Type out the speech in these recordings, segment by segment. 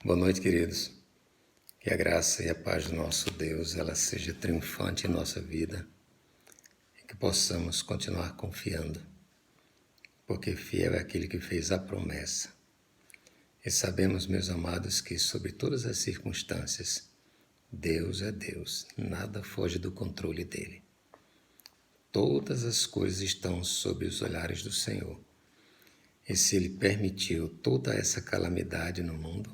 Boa noite, queridos. Que a graça e a paz do nosso Deus, ela seja triunfante em nossa vida e que possamos continuar confiando, porque fiel é aquele que fez a promessa. E sabemos, meus amados, que sobre todas as circunstâncias, Deus é Deus, nada foge do controle dele. Todas as coisas estão sob os olhares do Senhor. E se ele permitiu toda essa calamidade no mundo,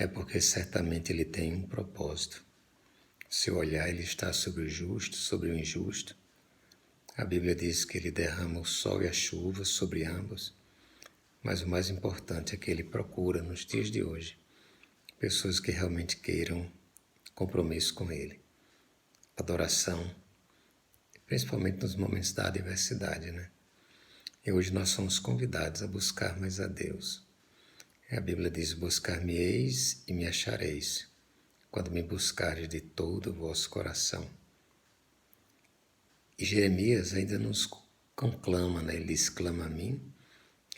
é porque certamente ele tem um propósito. Se olhar, ele está sobre o justo, sobre o injusto. A Bíblia diz que ele derrama o sol e a chuva sobre ambos, mas o mais importante é que ele procura, nos dias de hoje, pessoas que realmente queiram compromisso com ele, adoração, principalmente nos momentos da adversidade, né? E hoje nós somos convidados a buscar mais a Deus. A Bíblia diz: buscar-me-eis e me achareis, quando me buscares de todo o vosso coração. E Jeremias ainda nos conclama, né? Ele diz: clama a mim,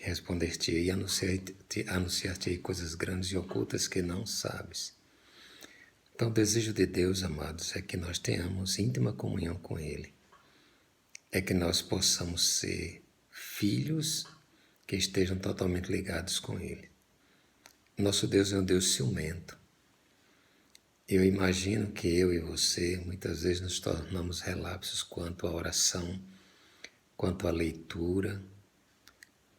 responder-te-ei e anunciar-te-ei coisas grandes e ocultas que não sabes. Então o desejo de Deus, amados, é que nós tenhamos íntima comunhão com Ele. É que nós possamos ser filhos que estejam totalmente ligados com Ele. Nosso Deus é um Deus ciumento. Eu imagino que eu e você muitas vezes nos tornamos relapsos quanto à oração, quanto à leitura,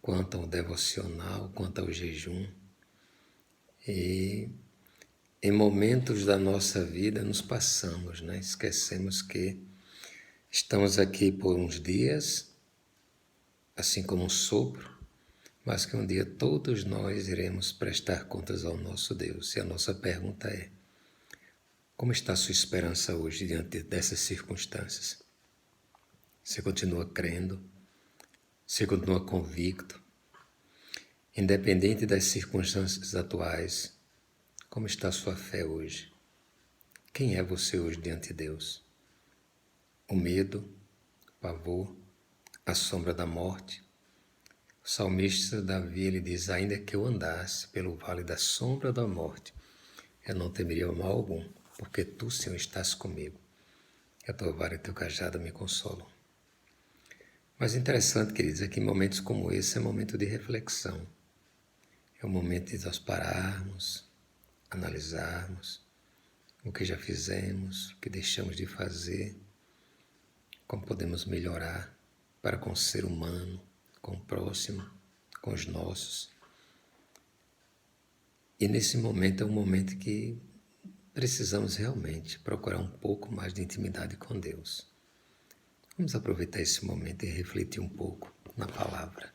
quanto ao devocional, quanto ao jejum. E em momentos da nossa vida nos passamos, né? Esquecemos que estamos aqui por uns dias, assim como um sopro, mas que um dia todos nós iremos prestar contas ao nosso Deus. E a nossa pergunta é: como está a sua esperança hoje diante dessas circunstâncias? Você continua crendo? Você continua convicto? Independente das circunstâncias atuais, como está a sua fé hoje? Quem é você hoje diante de Deus? O medo, o pavor, a sombra da morte? O salmista Davi, ele diz: ainda que eu andasse pelo vale da sombra da morte, eu não temeria mal algum, porque tu, Senhor, estás comigo. A tua vara e teu cajado me consolam. Mas interessante, queridos, é que em momentos como esse é momento de reflexão. É o momento de nós pararmos, analisarmos o que já fizemos, o que deixamos de fazer, como podemos melhorar para com o ser humano, com o próximo, com os nossos. E nesse momento é um momento que precisamos realmente procurar um pouco mais de intimidade com Deus. Vamos aproveitar esse momento e refletir um pouco na palavra.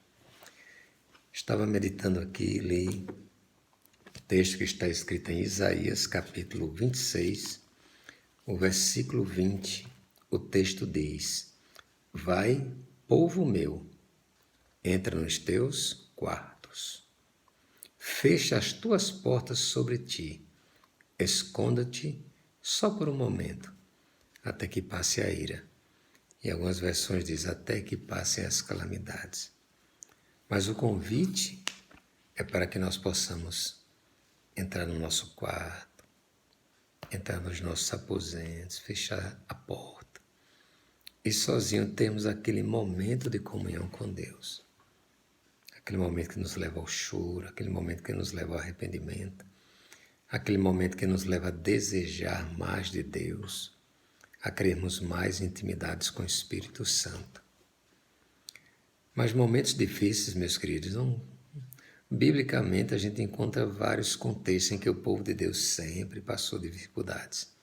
Estava meditando aqui e li o texto que está escrito em Isaías, capítulo 26, o versículo 20. O texto diz: vai, povo meu, entra nos teus quartos, fecha as tuas portas sobre ti, esconda-te só por um momento, até que passe a ira. E algumas versões dizem até que passem as calamidades. Mas o convite é para que nós possamos entrar no nosso quarto, entrar nos nossos aposentos, fechar a porta. E sozinho temos aquele momento de comunhão com Deus. Aquele momento que nos leva ao choro, aquele momento que nos leva ao arrependimento, aquele momento que nos leva a desejar mais de Deus, a querermos mais intimidades com o Espírito Santo. Mas momentos difíceis, meus queridos, biblicamente a gente encontra vários contextos em que o povo de Deus sempre passou dificuldades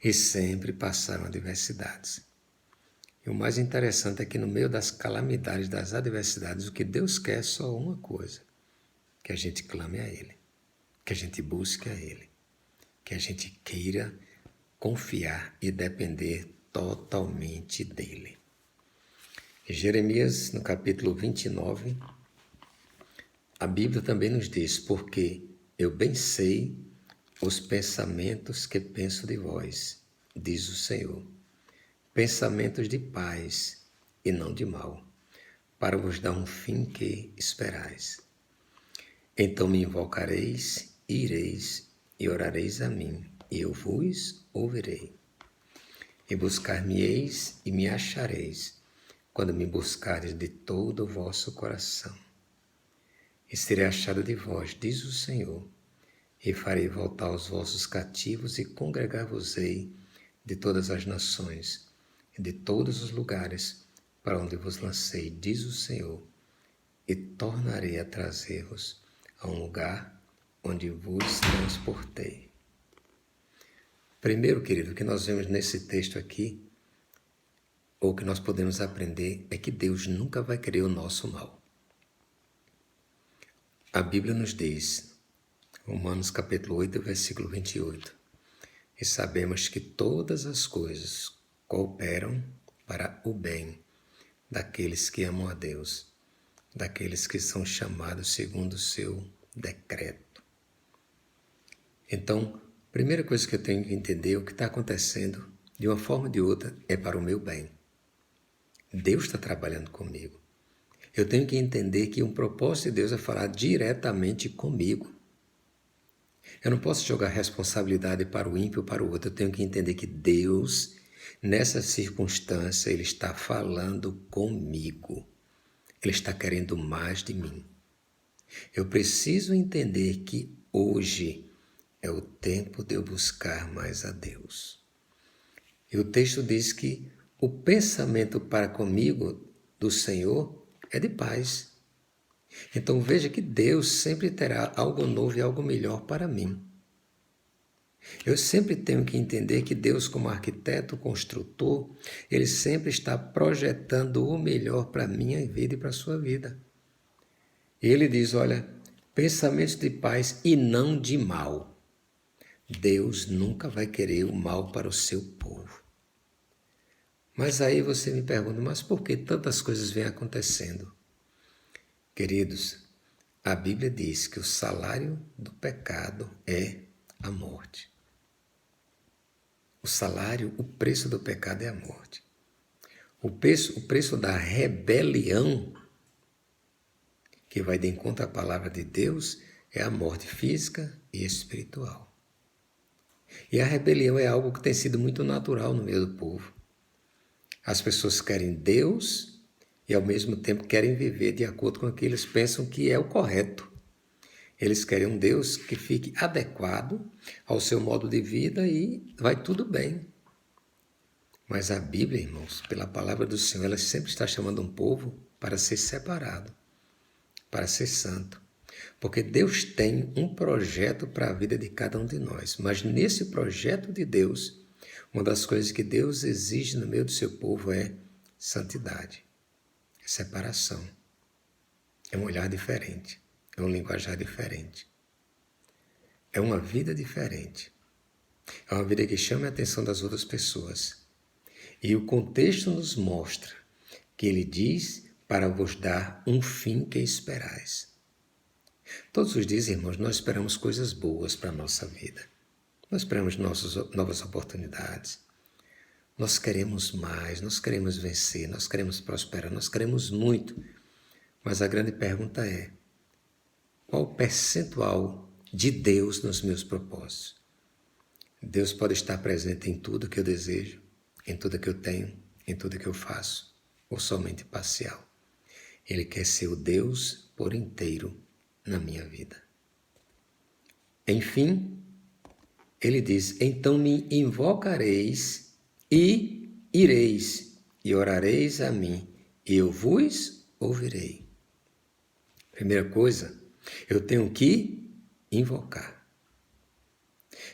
e sempre passaram adversidades. E o mais interessante é que no meio das calamidades, das adversidades, o que Deus quer é só uma coisa: que a gente clame a Ele, que a gente busque a Ele, que a gente queira confiar e depender totalmente dEle. Em Jeremias, no capítulo 29, a Bíblia também nos diz: porque eu bem sei os pensamentos que penso de vós, diz o Senhor, pensamentos de paz e não de mal, para vos dar um fim que esperais. Então me invocareis ireis e orareis a mim, e eu vos ouvirei. E buscar-me-eis e me achareis, quando me buscareis de todo o vosso coração. E serei achado de vós, diz o Senhor, e farei voltar os vossos cativos e congregar-vos-ei de todas as nações e de todos os lugares para onde vos lancei, diz o Senhor, e tornarei a trazer-vos a um lugar onde vos transportei. Primeiro, querido, o que nós vemos nesse texto aqui, ou que nós podemos aprender, é que Deus nunca vai querer o nosso mal. A Bíblia nos diz, Romanos capítulo 8, versículo 28, e sabemos que todas as coisas cooperam para o bem daqueles que amam a Deus, daqueles que são chamados segundo o seu decreto. Então, a primeira coisa que eu tenho que entender, o que está acontecendo, de uma forma ou de outra, é para o meu bem. Deus está trabalhando comigo. Eu tenho que entender que um propósito de Deus é falar diretamente comigo. Eu não posso jogar responsabilidade para o ímpio ou para o outro. Eu tenho que entender que Deus, nessa circunstância, Ele está falando comigo. Ele está querendo mais de mim. Eu preciso entender que hoje é o tempo de eu buscar mais a Deus. E o texto diz que o pensamento para comigo do Senhor é de paz. Então veja que Deus sempre terá algo novo e algo melhor para mim. Eu sempre tenho que entender que Deus, como arquiteto, construtor, Ele sempre está projetando o melhor para a minha vida e para a sua vida. E Ele diz, olha, pensamentos de paz e não de mal. Deus nunca vai querer o mal para o seu povo. Mas aí você me pergunta, mas por que tantas coisas vêm acontecendo? Queridos, a Bíblia diz que o salário do pecado é a morte. O preço do pecado é a morte. O preço da rebelião, que vai de encontro à palavra de Deus, é a morte física e espiritual. E a rebelião é algo que tem sido muito natural no meio do povo. As pessoas querem Deus e ao mesmo tempo querem viver de acordo com o que eles pensam que é o correto. Eles querem um Deus que fique adequado ao seu modo de vida e vai tudo bem. Mas a Bíblia, irmãos, pela palavra do Senhor, ela sempre está chamando um povo para ser separado, para ser santo. Porque Deus tem um projeto para a vida de cada um de nós. Mas nesse projeto de Deus, uma das coisas que Deus exige no meio do seu povo é santidade, é separação, é um olhar diferente. É um linguajar diferente. É uma vida diferente. É uma vida que chama a atenção das outras pessoas. E o contexto nos mostra que ele diz para vos dar um fim que esperais. Todos os dias, irmãos, nós esperamos coisas boas para a nossa vida. Nós esperamos novas oportunidades. Nós queremos mais, nós queremos vencer, nós queremos prosperar, nós queremos muito. Mas a grande pergunta é, qual o percentual de Deus nos meus propósitos? Deus pode estar presente em tudo que eu desejo, em tudo que eu tenho, em tudo que eu faço, ou somente parcial. Ele quer ser o Deus por inteiro na minha vida. Enfim, ele diz, então me invocareis e ireis, e orareis a mim, e eu vos ouvirei. Primeira coisa, eu tenho que invocar.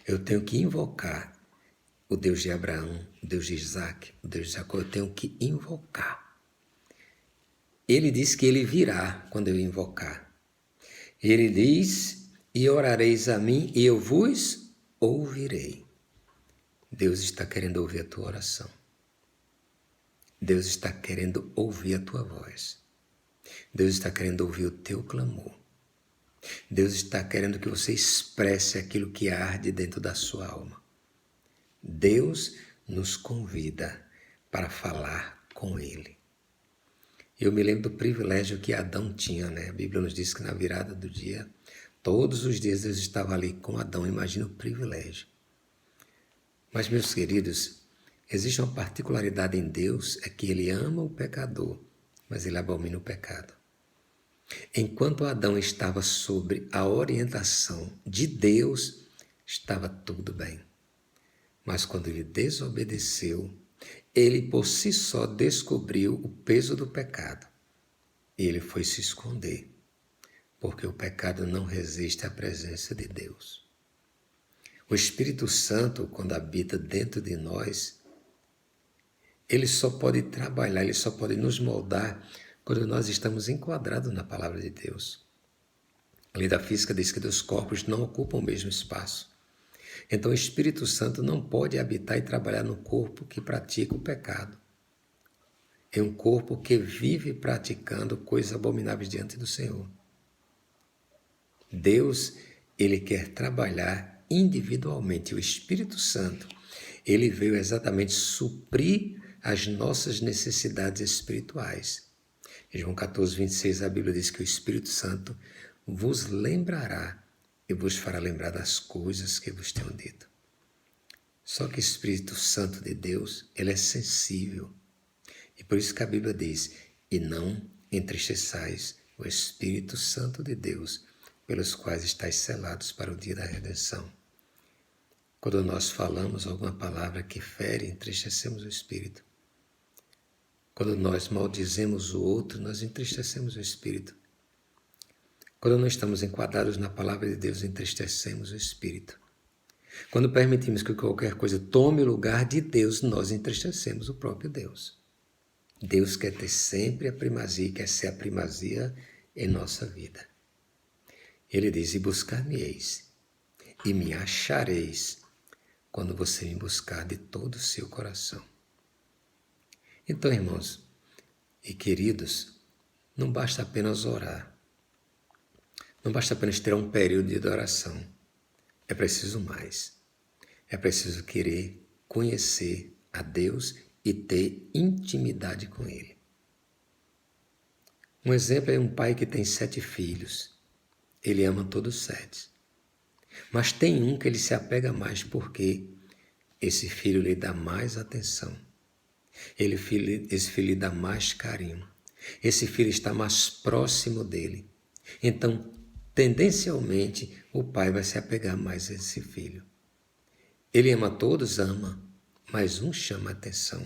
Eu tenho que invocar o Deus de Abraão, o Deus de Isaac, o Deus de Jacó. Eu tenho que invocar. Ele diz que ele virá quando eu invocar. Ele diz, e orareis a mim, e eu vos ouvirei. Deus está querendo ouvir a tua oração. Deus está querendo ouvir a tua voz. Deus está querendo ouvir o teu clamor. Deus está querendo que você expresse aquilo que arde dentro da sua alma. Deus nos convida para falar com Ele. Eu me lembro do privilégio que Adão tinha, né? A Bíblia nos diz que na virada do dia, Todos os dias Deus estava ali com Adão, imagina o privilégio. Mas, meus queridos, existe uma particularidade em Deus, é que Ele ama o pecador, mas Ele abomina o pecado. Enquanto Adão estava sob a orientação de Deus, estava tudo bem. Mas quando ele desobedeceu, ele por si só descobriu o peso do pecado. E ele foi se esconder, porque o pecado não resiste à presença de Deus. O Espírito Santo, quando habita dentro de nós, ele só pode trabalhar, ele só pode nos moldar quando nós estamos enquadrados na palavra de Deus. A lei da física diz que os corpos não ocupam o mesmo espaço. Então o Espírito Santo não pode habitar e trabalhar no corpo que pratica o pecado. É um corpo que vive praticando coisas abomináveis diante do Senhor. Deus, ele quer trabalhar individualmente. O Espírito Santo, ele veio exatamente suprir as nossas necessidades espirituais. Em João 14, 26, a Bíblia diz que o Espírito Santo vos lembrará e vos fará lembrar das coisas que vos tenho dito. Só que o Espírito Santo de Deus, ele é sensível. E por isso que a Bíblia diz, e não entristeçais o Espírito Santo de Deus, pelos quais estáis selados para o dia da redenção. Quando nós falamos alguma palavra que fere, entristecemos o Espírito. Quando nós maldizemos o outro, nós entristecemos o Espírito. Quando não estamos enquadrados na palavra de Deus, entristecemos o Espírito. Quando permitimos que qualquer coisa tome o lugar de Deus, nós entristecemos o próprio Deus. Deus quer ter sempre a primazia, quer ser a primazia em nossa vida. Ele diz, e buscar-me-eis, e me achareis, quando você me buscar de todo o seu coração. Então, irmãos e queridos, não basta apenas orar. Não basta apenas ter um período de oração. É preciso mais. É preciso querer conhecer a Deus e ter intimidade com Ele. Um exemplo é um pai que tem 7 filhos. Ele ama todos 7. Mas tem um que ele se apega mais porque esse filho lhe dá mais atenção. Esse filho lhe dá mais carinho. Esse filho está mais próximo dele. Então, tendencialmente, o pai vai se apegar mais a esse filho. Ele ama todos, ama, mas um chama a atenção.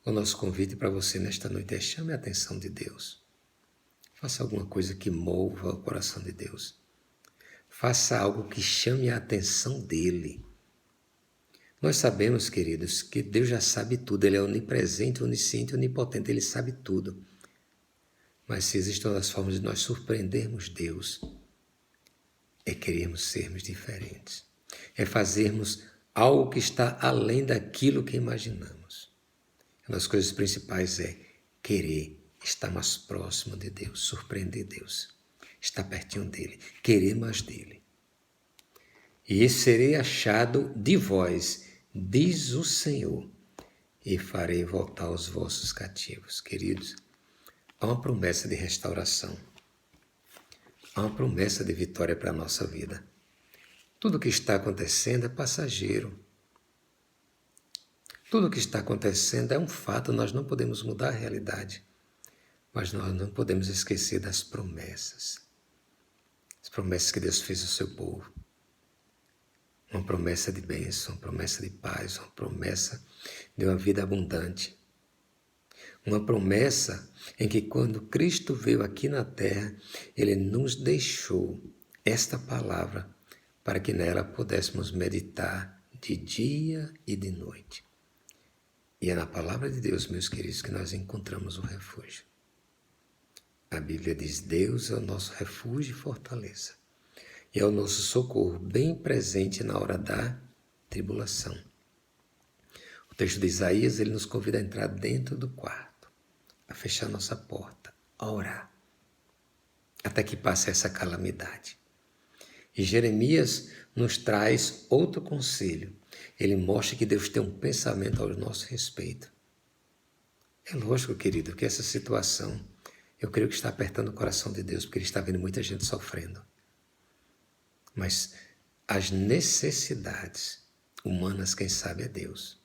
O nosso convite para você nesta noite é chame a atenção de Deus. Faça alguma coisa que mova o coração de Deus. Faça algo que chame a atenção dele. Nós sabemos, queridos, que Deus já sabe tudo. Ele é onipresente, onisciente, onipotente. Ele sabe tudo. Mas se existem outras formas de nós surpreendermos Deus, é querermos sermos diferentes. É fazermos algo que está além daquilo que imaginamos. Uma das coisas principais é querer estar mais próximo de Deus, surpreender Deus, estar pertinho dele, querer mais dele. E serei achado de vós, diz o Senhor, e farei voltar os vossos cativos. Queridos, há uma promessa de restauração. Há uma promessa de vitória para a nossa vida. Tudo o que está acontecendo é passageiro. Tudo o que está acontecendo é um fato, nós não podemos mudar a realidade. Mas nós não podemos esquecer das promessas. As promessas que Deus fez ao seu povo. Uma promessa de bênção, uma promessa de paz, uma promessa de uma vida abundante. Uma promessa em que quando Cristo veio aqui na terra, Ele nos deixou esta palavra para que nela pudéssemos meditar de dia e de noite. E é na palavra de Deus, meus queridos, que nós encontramos o refúgio. A Bíblia diz, Deus é o nosso refúgio e fortaleza. E é o nosso socorro bem presente na hora da tribulação. O texto de Isaías, ele nos convida a entrar dentro do quarto, a fechar nossa porta, a orar, até que passe essa calamidade. E Jeremias nos traz outro conselho. Ele mostra que Deus tem um pensamento ao nosso respeito. É lógico, querido, que essa situação, eu creio que está apertando o coração de Deus, porque Ele está vendo muita gente sofrendo. mas as necessidades humanas, quem sabe é Deus.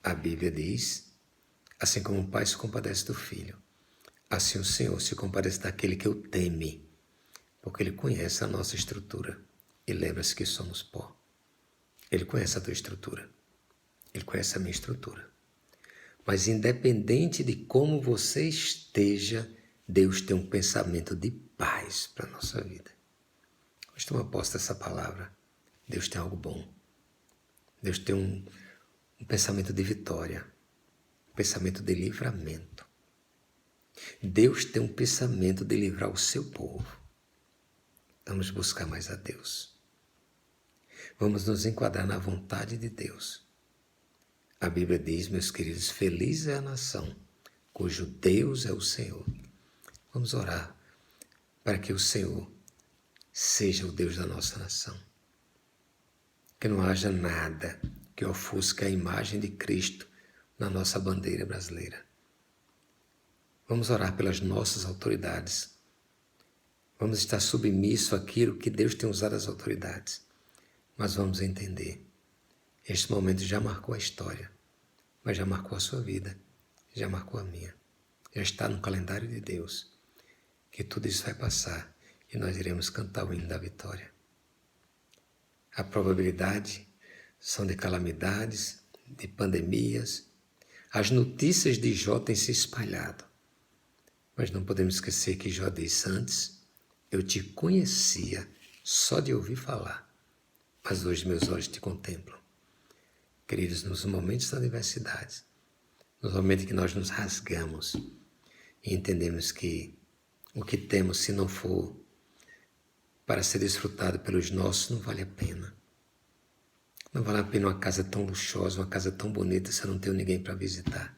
A Bíblia diz, assim como o pai se compadece do filho, assim o Senhor se compadece daquele que o teme, porque Ele conhece a nossa estrutura e lembra-se que somos pó. Ele conhece a tua estrutura, Ele conhece a minha estrutura. Mas independente de como você esteja, Deus tem um pensamento de paz para a nossa vida. Hoje toma posse dessa palavra. Deus tem algo bom. Deus tem um pensamento de vitória, um pensamento de livramento. Deus tem um pensamento de livrar o seu povo. Vamos buscar mais a Deus. Vamos nos enquadrar na vontade de Deus. A Bíblia diz, meus queridos, feliz é a nação cujo Deus é o Senhor. Vamos orar para que o Senhor seja o Deus da nossa nação. Que não haja nada que ofusque a imagem de Cristo na nossa bandeira brasileira. Vamos orar pelas nossas autoridades. Vamos estar submissos àquilo que Deus tem usado as autoridades. Mas vamos entender. Este momento já marcou a história, mas já marcou a sua vida, já marcou a minha. Já está no calendário de Deus, que tudo isso vai passar e nós iremos cantar o hino da vitória. A probabilidade são de calamidades, de pandemias. As notícias de Jó têm se espalhado, mas não podemos esquecer que Jó disse antes, eu te conhecia só de ouvir falar, mas hoje meus olhos te contemplam. Queridos, nos momentos da adversidade, nos momentos que nós nos rasgamos e entendemos que o que temos, se não for para ser desfrutado pelos nossos, não vale a pena. Não vale a pena uma casa tão luxuosa, uma casa tão bonita se eu não tenho ninguém para visitar.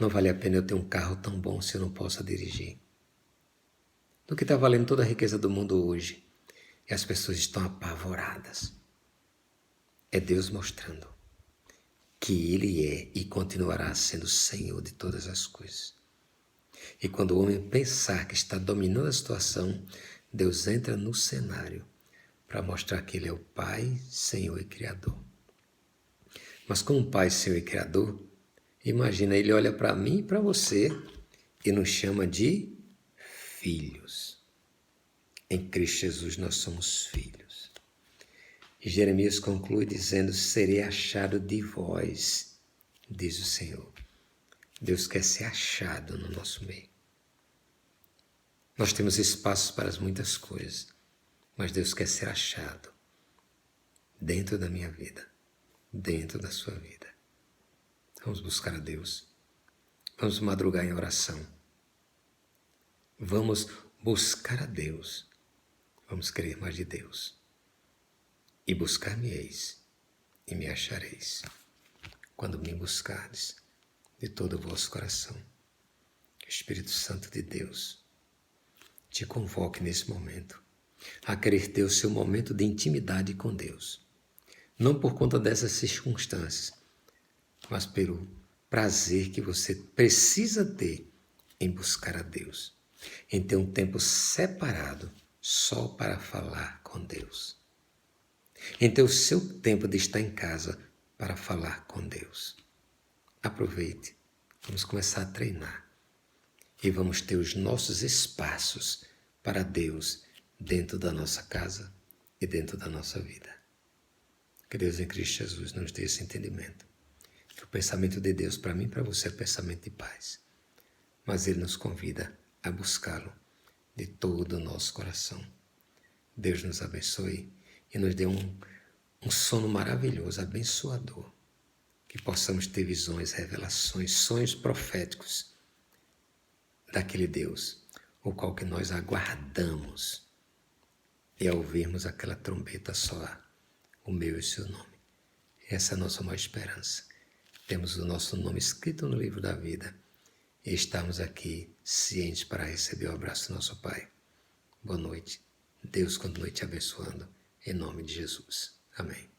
Não vale a pena eu ter um carro tão bom se eu não posso dirigir. Do que está valendo toda a riqueza do mundo hoje, e as pessoas estão apavoradas. É Deus mostrando que Ele é e continuará sendo Senhor de todas as coisas. E quando o homem pensar que está dominando a situação, Deus entra no cenário para mostrar que Ele é o Pai, Senhor e Criador. Mas como Pai, Senhor e Criador, imagina, Ele olha para mim e para você e nos chama de filhos. Em Cristo Jesus nós somos filhos. E Jeremias conclui dizendo, serei achado de vós, diz o Senhor. Deus quer ser achado no nosso meio. Nós temos espaços para muitas coisas, mas Deus quer ser achado dentro da minha vida, dentro da sua vida. Vamos buscar a Deus. Vamos madrugar em oração. Vamos buscar a Deus. Vamos querer mais de Deus. E buscar-me-eis, e me achareis, quando me buscardes de todo o vosso coração. Que o Espírito Santo de Deus te convoque nesse momento a querer ter o seu momento de intimidade com Deus. Não por conta dessas circunstâncias, mas pelo prazer que você precisa ter em buscar a Deus, em ter um tempo separado só para falar com Deus. Em ter o seu tempo de estar em casa para falar com Deus. Aproveite, vamos começar a treinar e vamos ter os nossos espaços para Deus dentro da nossa casa e dentro da nossa vida. Que Deus em Cristo Jesus nos dê esse entendimento. Que o pensamento de Deus para mim e para você é pensamento de paz, mas Ele nos convida a buscá-lo de todo o nosso coração. Deus nos abençoe e nos dê um sono maravilhoso, abençoador. Que possamos ter visões, revelações, sonhos proféticos daquele Deus, o qual que nós aguardamos. E ao ouvirmos aquela trombeta soar, o meu e o seu nome. Essa é a nossa maior esperança. Temos o nosso nome escrito no livro da vida e estamos aqui cientes para receber o abraço do nosso Pai. Boa noite. Deus continue te abençoando. Em nome de Jesus. Amém.